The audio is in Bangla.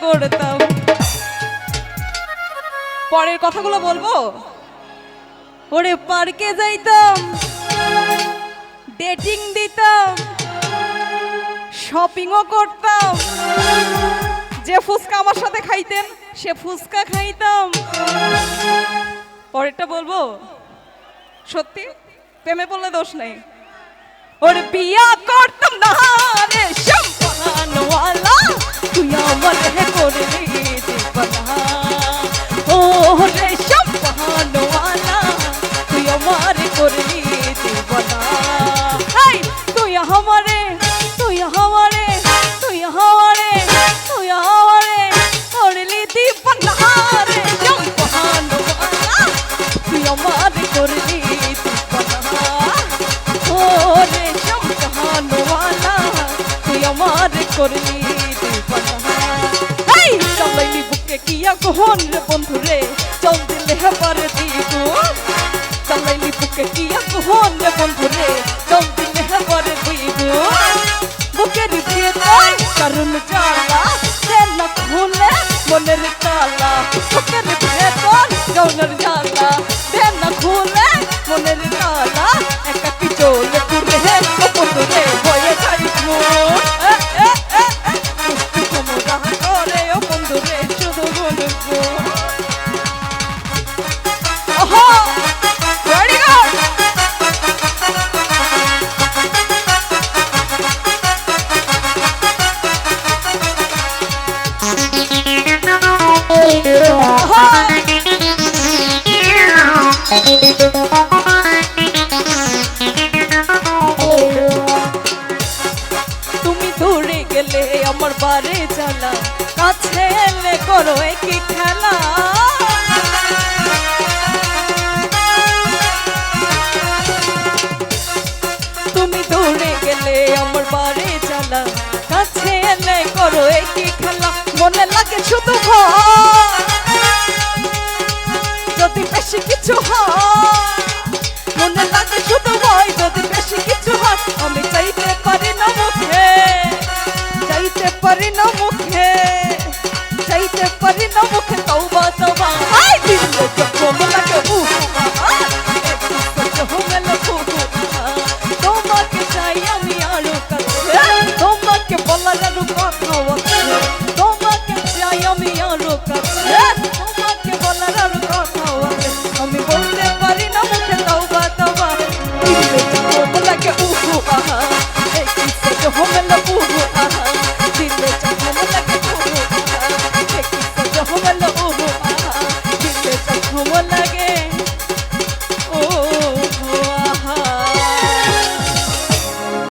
করতাম। পরের কথাগুলো বলবো। ওরে পার্কে যাইতাম, ডেটিং দিতাম, শপিংও করতাম, যে ফুচকা আমার সাথে খাইতেন সে ফুচকা খাইতাম। পরেরটা বলবো। সত্যি প্রেমে বললে দোষ নেই। ওরে বিয়া করতাম না রে সম্পানওয়ালা, তুই আমার করলি দিবানা। ও রে সম্পানওয়ালা, তুই আমার করলি দিবানা। হাই তুই আমারে, তুই আমারে, তুই আমারে, তুই আমারে করলি দিবানা রে সম্পানওয়ালা, তুই আমার করলি দিবানা। ও রে সম্পানওয়ালা, তুই আমার করলি দিবানা। এই চালাইলি বুকে কিয়া কহন রে বন্ধু রে, চল দিলে হেবার দিব। চালাইলি বুকে কিয়া কহন রে বন্ধু রে, চল দিলে হেবার দিব। বুকের ভিতর কারণ জ্বালা, সে না খুলে মনের তালা। বুকের ভেতর কারণ জ্বালা, সে না খুলে মনের তালা। একাকি চলে ঘুরে হে বন্ধু রে, হয়ে যাই মন। তোমরা করে ও বন্ধু রে শুধু বলবো। ওহো রেডি গো। তুমি দূরে গেলে আমার বারে জ্বালা, কাছে এলে করো একই খেলা। তুমি দূরে গেলে আমার বারে জ্বালা, কাছে এলে করো একই খেলা। মনে লাগে শুধু ভয়, যদি বেশি কিছু হয়